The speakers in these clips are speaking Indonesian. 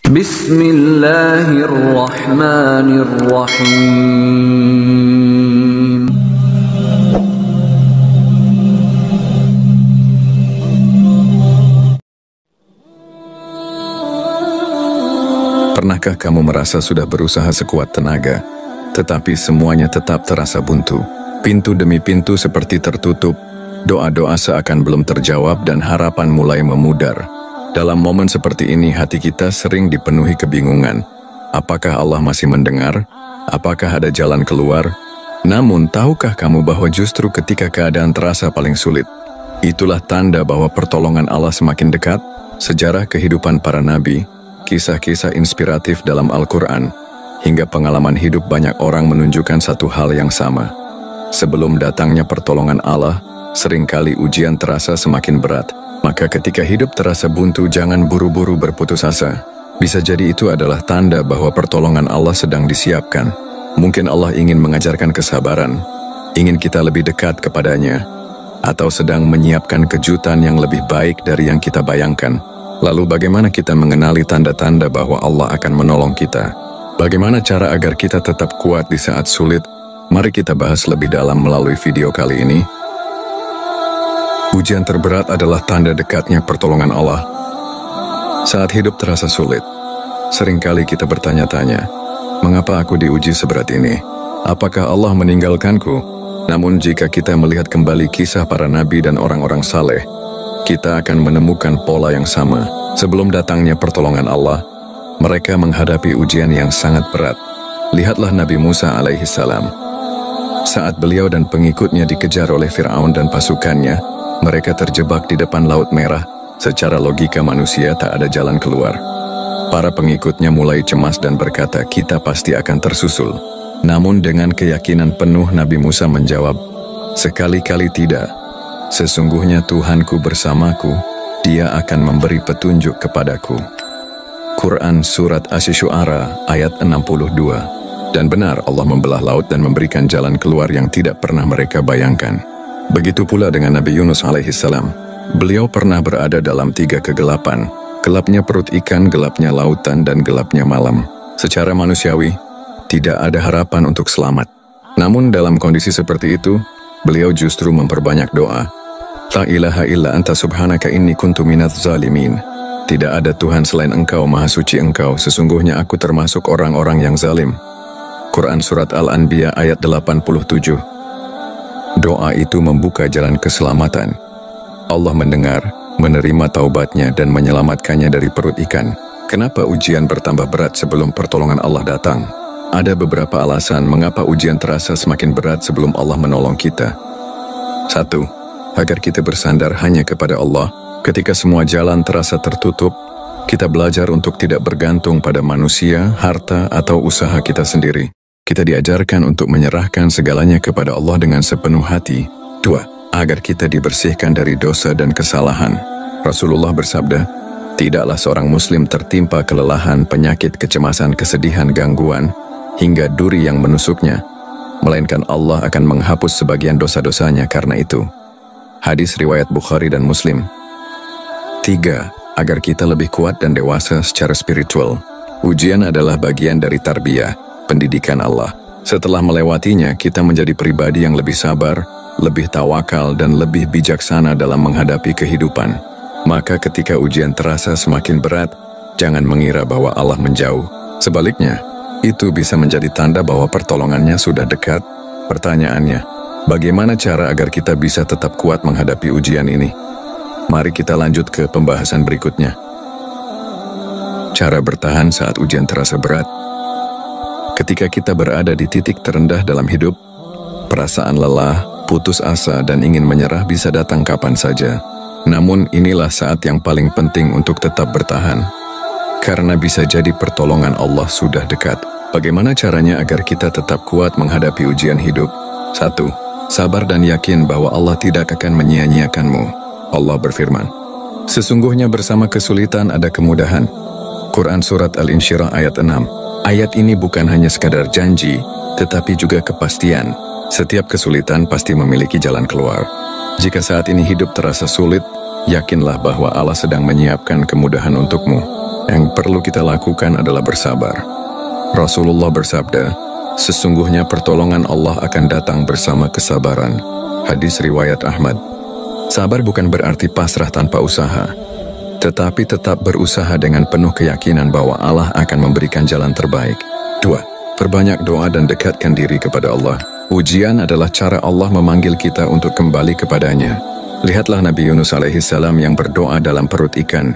Bismillahirrahmanirrahim. Pernahkah kamu merasa sudah berusaha sekuat tenaga, tetapi semuanya tetap terasa buntu? Pintu demi pintu seperti tertutup, doa-doa seakan belum terjawab dan harapan mulai memudar. Dalam momen seperti ini hati kita sering dipenuhi kebingungan. Apakah Allah masih mendengar? Apakah ada jalan keluar? Namun, tahukah kamu bahwa justru ketika keadaan terasa paling sulit, itulah tanda bahwa pertolongan Allah semakin dekat? Sejarah kehidupan para nabi, kisah-kisah inspiratif dalam Al-Quran, hingga pengalaman hidup banyak orang menunjukkan satu hal yang sama. Sebelum datangnya pertolongan Allah, seringkali ujian terasa semakin berat. Maka ketika hidup terasa buntu, jangan buru-buru berputus asa. Bisa jadi itu adalah tanda bahwa pertolongan Allah sedang disiapkan. Mungkin Allah ingin mengajarkan kesabaran, ingin kita lebih dekat kepadanya, atau sedang menyiapkan kejutan yang lebih baik dari yang kita bayangkan. Lalu bagaimana kita mengenali tanda-tanda bahwa Allah akan menolong kita? Bagaimana cara agar kita tetap kuat di saat sulit? Mari kita bahas lebih dalam melalui video kali ini. Ujian terberat adalah tanda dekatnya pertolongan Allah. Saat hidup terasa sulit, seringkali kita bertanya-tanya, mengapa aku diuji seberat ini? Apakah Allah meninggalkanku? Namun jika kita melihat kembali kisah para nabi dan orang-orang saleh, kita akan menemukan pola yang sama. Sebelum datangnya pertolongan Allah, mereka menghadapi ujian yang sangat berat. Lihatlah Nabi Musa alaihissalam. Saat beliau dan pengikutnya dikejar oleh Fir'aun dan pasukannya, mereka terjebak di depan Laut Merah. Secara logika manusia tak ada jalan keluar. Para pengikutnya mulai cemas dan berkata, kita pasti akan tersusul. Namun dengan keyakinan penuh Nabi Musa menjawab, sekali-kali tidak. Sesungguhnya Tuhanku bersamaku, Dia akan memberi petunjuk kepadaku. Quran Surat Asy-Syu'ara ayat 62. Dan benar Allah membelah laut dan memberikan jalan keluar yang tidak pernah mereka bayangkan. Begitu pula dengan Nabi Yunus alaihissalam. Beliau pernah berada dalam 3 kegelapan. Gelapnya perut ikan, gelapnya lautan, dan gelapnya malam. Secara manusiawi, tidak ada harapan untuk selamat. Namun dalam kondisi seperti itu, beliau justru memperbanyak doa. La ilaha illa anta subhanaka inni kuntu minadz zalimin. Tidak ada Tuhan selain Engkau, Maha Suci Engkau, sesungguhnya aku termasuk orang-orang yang zalim. Quran Surat Al-Anbiya ayat 87. Doa itu membuka jalan keselamatan. Allah mendengar, menerima taubatnya dan menyelamatkannya dari perut ikan. Kenapa ujian bertambah berat sebelum pertolongan Allah datang? Ada beberapa alasan mengapa ujian terasa semakin berat sebelum Allah menolong kita. 1. Agar kita bersandar hanya kepada Allah. Ketika semua jalan terasa tertutup, kita belajar untuk tidak bergantung pada manusia, harta, atau usaha kita sendiri. Kita diajarkan untuk menyerahkan segalanya kepada Allah dengan sepenuh hati. 2. Agar kita dibersihkan dari dosa dan kesalahan. Rasulullah bersabda, tidaklah seorang muslim tertimpa kelelahan, penyakit, kecemasan, kesedihan, gangguan, hingga duri yang menusuknya, melainkan Allah akan menghapus sebagian dosa-dosanya karena itu. Hadis riwayat Bukhari dan Muslim. 3. Agar kita lebih kuat dan dewasa secara spiritual. Ujian adalah bagian dari tarbiyah, pendidikan Allah. Setelah melewatinya, kita menjadi pribadi yang lebih sabar, lebih tawakal, dan lebih bijaksana dalam menghadapi kehidupan. Maka ketika ujian terasa semakin berat, jangan mengira bahwa Allah menjauh. Sebaliknya, itu bisa menjadi tanda bahwa pertolongannya sudah dekat. Pertanyaannya, bagaimana cara agar kita bisa tetap kuat menghadapi ujian ini? Mari kita lanjut ke pembahasan berikutnya. Cara bertahan saat ujian terasa berat. Ketika kita berada di titik terendah dalam hidup, perasaan lelah, putus asa, dan ingin menyerah bisa datang kapan saja. Namun inilah saat yang paling penting untuk tetap bertahan. Karena bisa jadi pertolongan Allah sudah dekat. Bagaimana caranya agar kita tetap kuat menghadapi ujian hidup? 1. Sabar dan yakin bahwa Allah tidak akan menyia-nyiakanmu. Allah berfirman, sesungguhnya bersama kesulitan ada kemudahan. Quran Surat Al-Insyirah ayat 6. Ayat ini bukan hanya sekadar janji, tetapi juga kepastian. Setiap kesulitan pasti memiliki jalan keluar. Jika saat ini hidup terasa sulit, yakinlah bahwa Allah sedang menyiapkan kemudahan untukmu. Yang perlu kita lakukan adalah bersabar. Rasulullah bersabda, sesungguhnya pertolongan Allah akan datang bersama kesabaran. Hadis riwayat Ahmad. Sabar bukan berarti pasrah tanpa usaha, tetapi tetap berusaha dengan penuh keyakinan bahwa Allah akan memberikan jalan terbaik. 2. Perbanyak doa dan dekatkan diri kepada Allah. Ujian adalah cara Allah memanggil kita untuk kembali kepadanya. Lihatlah Nabi Yunus alaihissalam yang berdoa dalam perut ikan.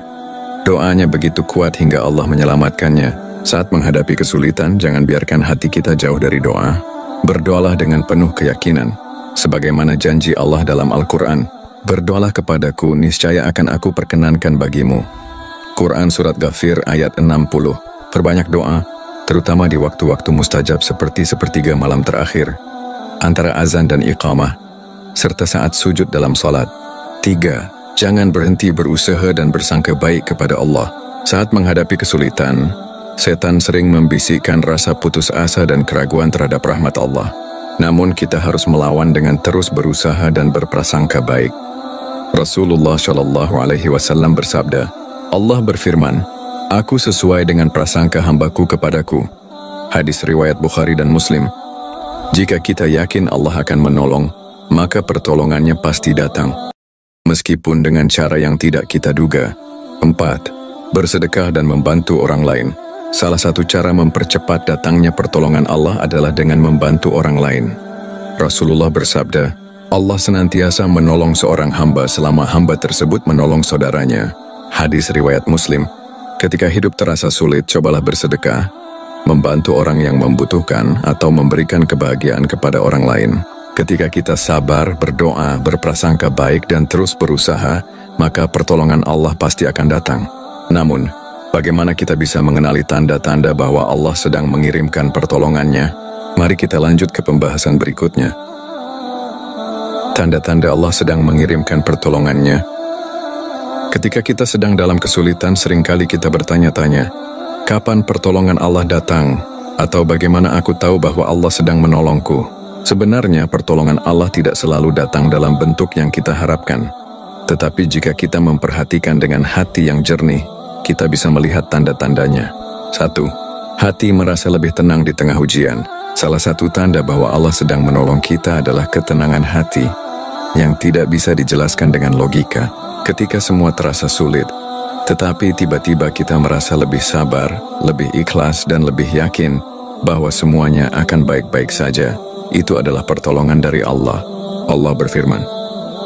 Doanya begitu kuat hingga Allah menyelamatkannya. Saat menghadapi kesulitan, jangan biarkan hati kita jauh dari doa. Berdoalah dengan penuh keyakinan. Sebagaimana janji Allah dalam Al-Quran, berdoalah kepadaku, niscaya akan aku perkenankan bagimu. Quran Surat Ghafir ayat 60. Perbanyak doa, terutama di waktu-waktu mustajab seperti sepertiga malam terakhir, antara azan dan iqamah, serta saat sujud dalam salat. 3. Jangan berhenti berusaha dan bersangka baik kepada Allah. Saat menghadapi kesulitan, setan sering membisikkan rasa putus asa dan keraguan terhadap rahmat Allah. Namun kita harus melawan dengan terus berusaha dan berprasangka baik. Rasulullah Shallallahu Alaihi Wasallam bersabda, Allah berfirman, Aku sesuai dengan prasangka hambaku kepadaku. Hadis riwayat Bukhari dan Muslim. Jika kita yakin Allah akan menolong, maka pertolongannya pasti datang, meskipun dengan cara yang tidak kita duga. 4. Bersedekah dan membantu orang lain. Salah satu cara mempercepat datangnya pertolongan Allah adalah dengan membantu orang lain. Rasulullah bersabda, Allah senantiasa menolong seorang hamba selama hamba tersebut menolong saudaranya. Hadis riwayat Muslim. Ketika hidup terasa sulit, cobalah bersedekah, membantu orang yang membutuhkan, atau memberikan kebahagiaan kepada orang lain. Ketika kita sabar, berdoa, berprasangka baik, dan terus berusaha, maka pertolongan Allah pasti akan datang. Namun, bagaimana kita bisa mengenali tanda-tanda bahwa Allah sedang mengirimkan pertolongannya? Mari kita lanjut ke pembahasan berikutnya. Tanda-tanda Allah sedang mengirimkan pertolongannya. Ketika kita sedang dalam kesulitan, seringkali kita bertanya-tanya, kapan pertolongan Allah datang? Atau bagaimana aku tahu bahwa Allah sedang menolongku? Sebenarnya pertolongan Allah tidak selalu datang dalam bentuk yang kita harapkan. Tetapi jika kita memperhatikan dengan hati yang jernih, kita bisa melihat tanda-tandanya. 1. Hati merasa lebih tenang di tengah ujian. Salah satu tanda bahwa Allah sedang menolong kita adalah ketenangan hati yang tidak bisa dijelaskan dengan logika. Ketika semua terasa sulit, tetapi tiba-tiba kita merasa lebih sabar, lebih ikhlas, dan lebih yakin bahwa semuanya akan baik-baik saja. Itu adalah pertolongan dari Allah. Allah berfirman,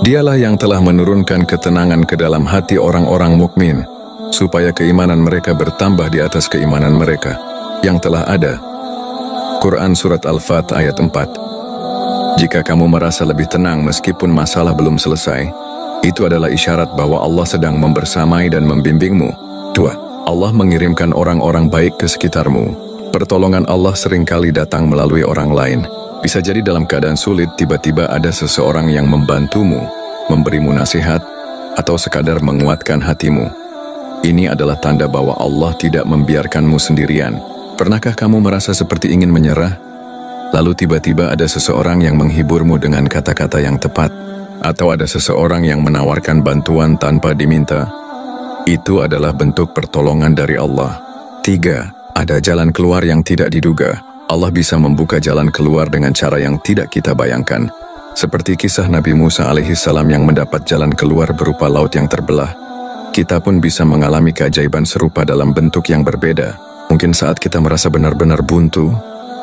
Dialah yang telah menurunkan ketenangan ke dalam hati orang-orang mukmin, supaya keimanan mereka bertambah di atas keimanan mereka yang telah ada. Quran Surat Al-Fat ayat 4. Jika kamu merasa lebih tenang meskipun masalah belum selesai, itu adalah isyarat bahwa Allah sedang membersamai dan membimbingmu. 2. Allah mengirimkan orang-orang baik ke sekitarmu. Pertolongan Allah seringkali datang melalui orang lain. Bisa jadi dalam keadaan sulit, tiba-tiba ada seseorang yang membantumu, memberimu nasihat, atau sekadar menguatkan hatimu. Ini adalah tanda bahwa Allah tidak membiarkanmu sendirian. Pernahkah kamu merasa seperti ingin menyerah? Lalu tiba-tiba ada seseorang yang menghiburmu dengan kata-kata yang tepat, atau ada seseorang yang menawarkan bantuan tanpa diminta. Itu adalah bentuk pertolongan dari Allah. 3. Ada jalan keluar yang tidak diduga. Allah bisa membuka jalan keluar dengan cara yang tidak kita bayangkan. Seperti kisah Nabi Musa alaihissalam yang mendapat jalan keluar berupa laut yang terbelah. Kita pun bisa mengalami keajaiban serupa dalam bentuk yang berbeda. Mungkin saat kita merasa benar-benar buntu,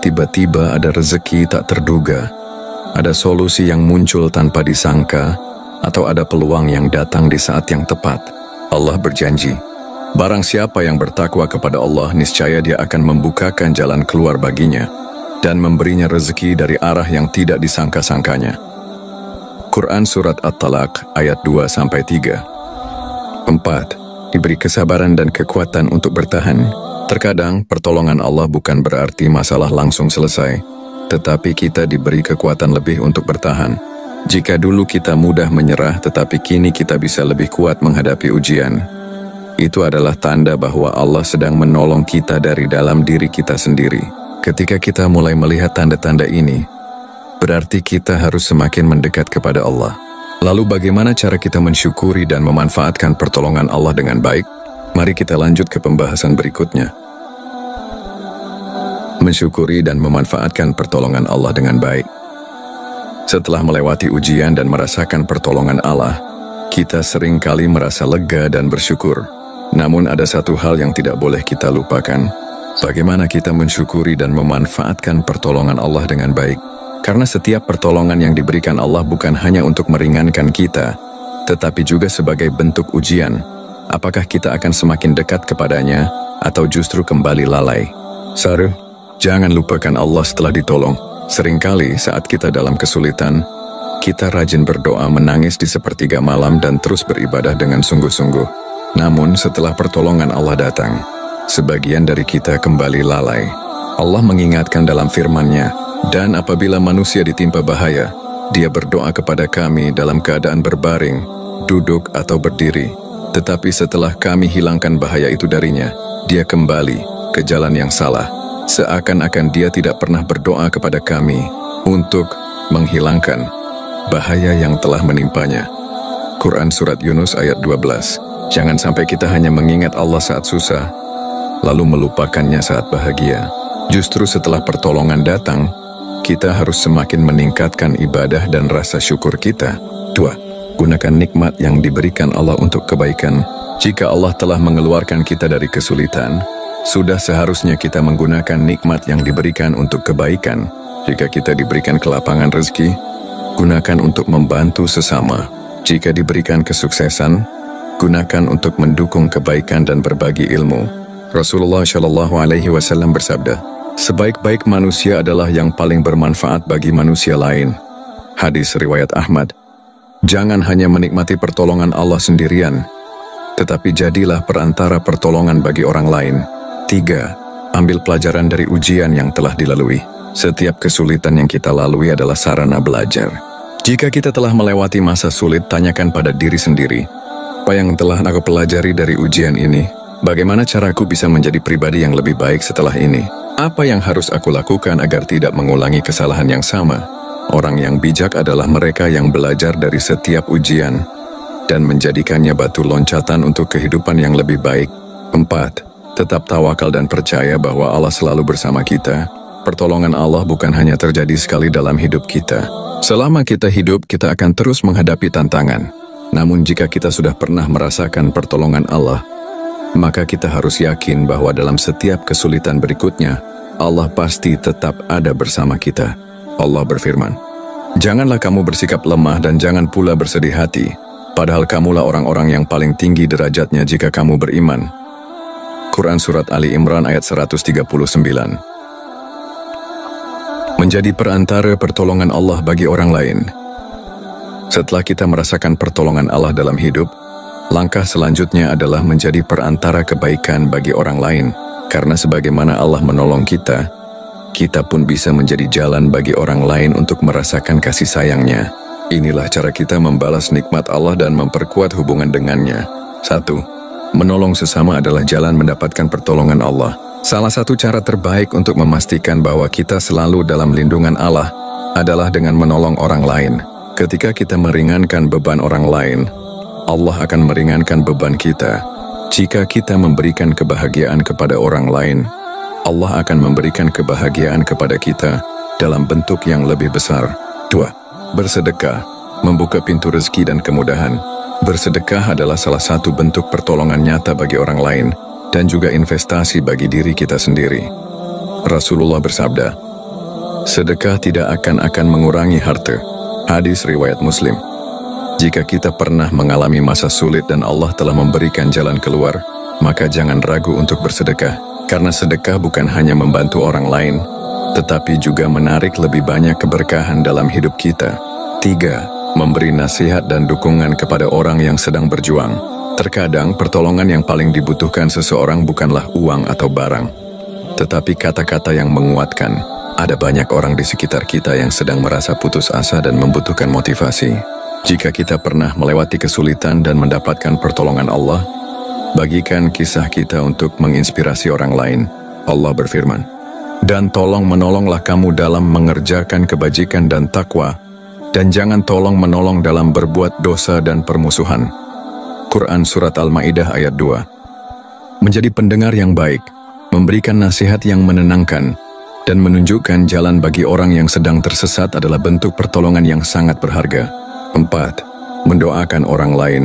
tiba-tiba ada rezeki tak terduga, ada solusi yang muncul tanpa disangka, atau ada peluang yang datang di saat yang tepat. Allah berjanji, barang siapa yang bertakwa kepada Allah, niscaya Dia akan membukakan jalan keluar baginya dan memberinya rezeki dari arah yang tidak disangka-sangkanya. Quran Surat At-Talaq ayat 2-3. 4. Diberi kesabaran dan kekuatan untuk bertahan. Terkadang pertolongan Allah bukan berarti masalah langsung selesai, tetapi kita diberi kekuatan lebih untuk bertahan. Jika dulu kita mudah menyerah, tetapi kini kita bisa lebih kuat menghadapi ujian, itu adalah tanda bahwa Allah sedang menolong kita dari dalam diri kita sendiri. Ketika kita mulai melihat tanda-tanda ini, berarti kita harus semakin mendekat kepada Allah. Lalu bagaimana cara kita mensyukuri dan memanfaatkan pertolongan Allah dengan baik? Mari kita lanjut ke pembahasan berikutnya. Mensyukuri dan memanfaatkan pertolongan Allah dengan baik. Setelah melewati ujian dan merasakan pertolongan Allah, kita sering kali merasa lega dan bersyukur. Namun ada satu hal yang tidak boleh kita lupakan. Bagaimana kita mensyukuri dan memanfaatkan pertolongan Allah dengan baik. Karena setiap pertolongan yang diberikan Allah bukan hanya untuk meringankan kita, tetapi juga sebagai bentuk ujian. Apakah kita akan semakin dekat kepadanya, atau justru kembali lalai? Jangan lupakan Allah setelah ditolong. Seringkali saat kita dalam kesulitan, kita rajin berdoa, menangis di sepertiga malam dan terus beribadah dengan sungguh-sungguh. Namun setelah pertolongan Allah datang, sebagian dari kita kembali lalai. Allah mengingatkan dalam firman-Nya, "Dan apabila manusia ditimpa bahaya, dia berdoa kepada kami dalam keadaan berbaring, duduk atau berdiri. Tetapi setelah kami hilangkan bahaya itu darinya, dia kembali ke jalan yang salah. Seakan-akan dia tidak pernah berdoa kepada kami untuk menghilangkan bahaya yang telah menimpanya." Quran Surat Yunus ayat 12. Jangan sampai kita hanya mengingat Allah saat susah, lalu melupakannya saat bahagia. Justru setelah pertolongan datang, kita harus semakin meningkatkan ibadah dan rasa syukur kita. 2. Gunakan nikmat yang diberikan Allah untuk kebaikan. Jika Allah telah mengeluarkan kita dari kesulitan, sudah seharusnya kita menggunakan nikmat yang diberikan untuk kebaikan. Jika kita diberikan kelapangan rezeki, gunakan untuk membantu sesama. Jika diberikan kesuksesan, gunakan untuk mendukung kebaikan dan berbagi ilmu. Rasulullah Shallallahu Alaihi Wasallam bersabda, "Sebaik-baik manusia adalah yang paling bermanfaat bagi manusia lain." Hadis riwayat Ahmad. Jangan hanya menikmati pertolongan Allah sendirian, tetapi jadilah perantara pertolongan bagi orang lain. 3. Ambil pelajaran dari ujian yang telah dilalui. Setiap kesulitan yang kita lalui adalah sarana belajar. Jika kita telah melewati masa sulit, tanyakan pada diri sendiri, apa yang telah aku pelajari dari ujian ini? Bagaimana caraku bisa menjadi pribadi yang lebih baik setelah ini? Apa yang harus aku lakukan agar tidak mengulangi kesalahan yang sama? Orang yang bijak adalah mereka yang belajar dari setiap ujian dan menjadikannya batu loncatan untuk kehidupan yang lebih baik. 4. Tetap tawakal dan percaya bahwa Allah selalu bersama kita. Pertolongan Allah bukan hanya terjadi sekali dalam hidup kita. Selama kita hidup, kita akan terus menghadapi tantangan. Namun jika kita sudah pernah merasakan pertolongan Allah, maka kita harus yakin bahwa dalam setiap kesulitan berikutnya, Allah pasti tetap ada bersama kita. Allah berfirman, "Janganlah kamu bersikap lemah dan jangan pula bersedih hati, padahal kamulah orang-orang yang paling tinggi derajatnya jika kamu beriman." Quran Surat Ali Imran ayat 139. Menjadi perantara pertolongan Allah bagi orang lain. Setelah kita merasakan pertolongan Allah dalam hidup, langkah selanjutnya adalah menjadi perantara kebaikan bagi orang lain. Karena sebagaimana Allah menolong kita, kita pun bisa menjadi jalan bagi orang lain untuk merasakan kasih sayangnya. Inilah cara kita membalas nikmat Allah dan memperkuat hubungan dengannya. 1. Menolong sesama adalah jalan mendapatkan pertolongan Allah. Salah satu cara terbaik untuk memastikan bahwa kita selalu dalam lindungan Allah adalah dengan menolong orang lain. Ketika kita meringankan beban orang lain, Allah akan meringankan beban kita. Jika kita memberikan kebahagiaan kepada orang lain, Allah akan memberikan kebahagiaan kepada kita dalam bentuk yang lebih besar. 2. Bersedekah, membuka pintu rezeki dan kemudahan. Bersedekah adalah salah satu bentuk pertolongan nyata bagi orang lain dan juga investasi bagi diri kita sendiri. Rasulullah bersabda, "Sedekah tidak akan mengurangi harta." Hadis riwayat Muslim. Jika kita pernah mengalami masa sulit dan Allah telah memberikan jalan keluar, maka jangan ragu untuk bersedekah. Karena sedekah bukan hanya membantu orang lain, tetapi juga menarik lebih banyak keberkahan dalam hidup kita. 3. Memberi nasihat dan dukungan kepada orang yang sedang berjuang. Terkadang pertolongan yang paling dibutuhkan seseorang bukanlah uang atau barang, tetapi kata-kata yang menguatkan. Ada banyak orang di sekitar kita yang sedang merasa putus asa dan membutuhkan motivasi. Jika kita pernah melewati kesulitan dan mendapatkan pertolongan Allah, bagikan kisah kita untuk menginspirasi orang lain. Allah berfirman, "Dan tolong menolonglah kamu dalam mengerjakan kebajikan dan takwa, dan jangan tolong menolong dalam berbuat dosa dan permusuhan." Quran Surat Al-Ma'idah ayat 2. menjadi pendengar yang baik, memberikan nasihat yang menenangkan, dan menunjukkan jalan bagi orang yang sedang tersesat adalah bentuk pertolongan yang sangat berharga. 4. Mendoakan orang lain.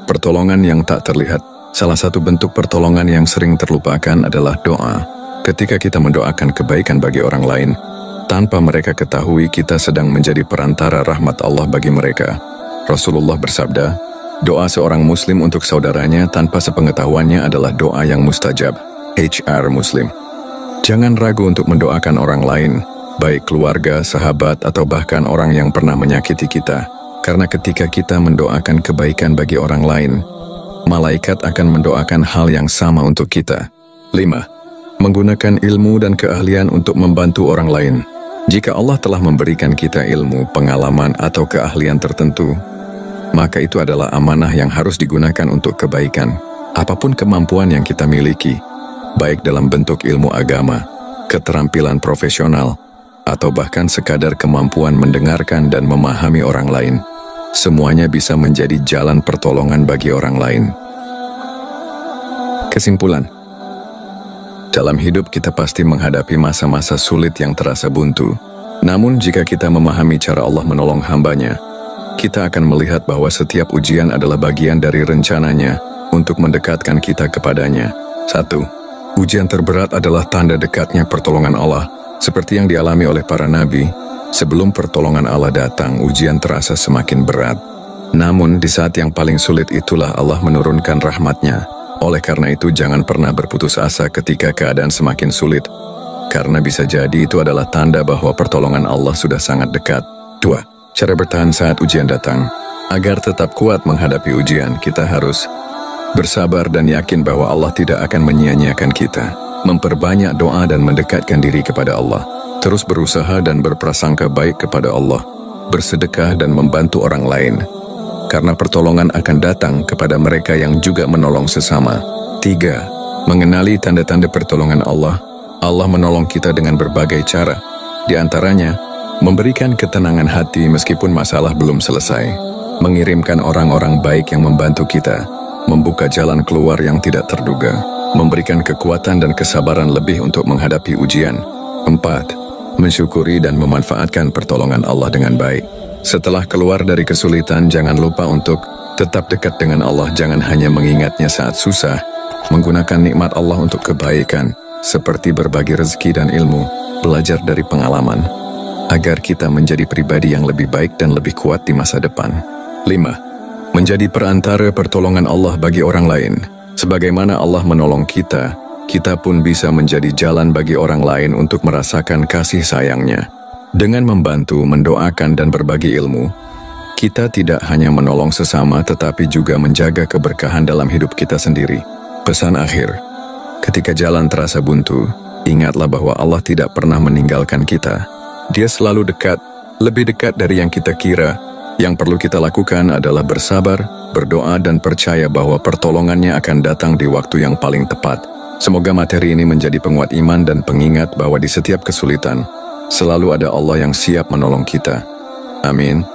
Pertolongan yang tak terlihat. Salah satu bentuk pertolongan yang sering terlupakan adalah doa. Ketika kita mendoakan kebaikan bagi orang lain, tanpa mereka ketahui kita sedang menjadi perantara rahmat Allah bagi mereka. Rasulullah bersabda, doa seorang muslim untuk saudaranya tanpa sepengetahuannya adalah doa yang mustajab. HR Muslim. Jangan ragu untuk mendoakan orang lain, baik keluarga, sahabat, atau bahkan orang yang pernah menyakiti kita. Karena ketika kita mendoakan kebaikan bagi orang lain, malaikat akan mendoakan hal yang sama untuk kita. 5. Menggunakan ilmu dan keahlian untuk membantu orang lain. Jika Allah telah memberikan kita ilmu, pengalaman, atau keahlian tertentu, maka itu adalah amanah yang harus digunakan untuk kebaikan. Apapun kemampuan yang kita miliki, baik dalam bentuk ilmu agama, keterampilan profesional, atau bahkan sekadar kemampuan mendengarkan dan memahami orang lain, semuanya bisa menjadi jalan pertolongan bagi orang lain. Kesimpulan, dalam hidup kita pasti menghadapi masa-masa sulit yang terasa buntu. Namun jika kita memahami cara Allah menolong hambanya, kita akan melihat bahwa setiap ujian adalah bagian dari rencananya untuk mendekatkan kita kepadanya. 1. Ujian terberat adalah tanda dekatnya pertolongan Allah. Seperti yang dialami oleh para nabi, sebelum pertolongan Allah datang, ujian terasa semakin berat. Namun, di saat yang paling sulit itulah Allah menurunkan rahmatnya. Oleh karena itu, jangan pernah berputus asa ketika keadaan semakin sulit. Karena bisa jadi itu adalah tanda bahwa pertolongan Allah sudah sangat dekat. 2. Cara bertahan saat ujian datang. Agar tetap kuat menghadapi ujian, kita harus bersabar dan yakin bahwa Allah tidak akan menyia-nyiakan kita. Memperbanyak doa dan mendekatkan diri kepada Allah. Terus berusaha dan berprasangka baik kepada Allah. Bersedekah dan membantu orang lain. Karena pertolongan akan datang kepada mereka yang juga menolong sesama. 3. Mengenali tanda-tanda pertolongan Allah. Allah menolong kita dengan berbagai cara. Di antaranya, memberikan ketenangan hati meskipun masalah belum selesai. Mengirimkan orang-orang baik yang membantu kita. Membuka jalan keluar yang tidak terduga, memberikan kekuatan dan kesabaran lebih untuk menghadapi ujian. 4. Mensyukuri dan memanfaatkan pertolongan Allah dengan baik. Setelah keluar dari kesulitan, jangan lupa untuk tetap dekat dengan Allah. Jangan hanya mengingatnya saat susah, menggunakan nikmat Allah untuk kebaikan, seperti berbagi rezeki dan ilmu, belajar dari pengalaman, agar kita menjadi pribadi yang lebih baik dan lebih kuat di masa depan. 5. Menjadi perantara pertolongan Allah bagi orang lain. Sebagaimana Allah menolong kita, kita pun bisa menjadi jalan bagi orang lain untuk merasakan kasih sayangnya. Dengan membantu, mendoakan, dan berbagi ilmu, kita tidak hanya menolong sesama tetapi juga menjaga keberkahan dalam hidup kita sendiri. Pesan akhir, ketika jalan terasa buntu, ingatlah bahwa Allah tidak pernah meninggalkan kita. Dia selalu dekat, lebih dekat dari yang kita kira. Yang perlu kita lakukan adalah bersabar, berdoa, dan percaya bahwa pertolongannya akan datang di waktu yang paling tepat. Semoga materi ini menjadi penguat iman dan pengingat bahwa di setiap kesulitan, selalu ada Allah yang siap menolong kita. Amin.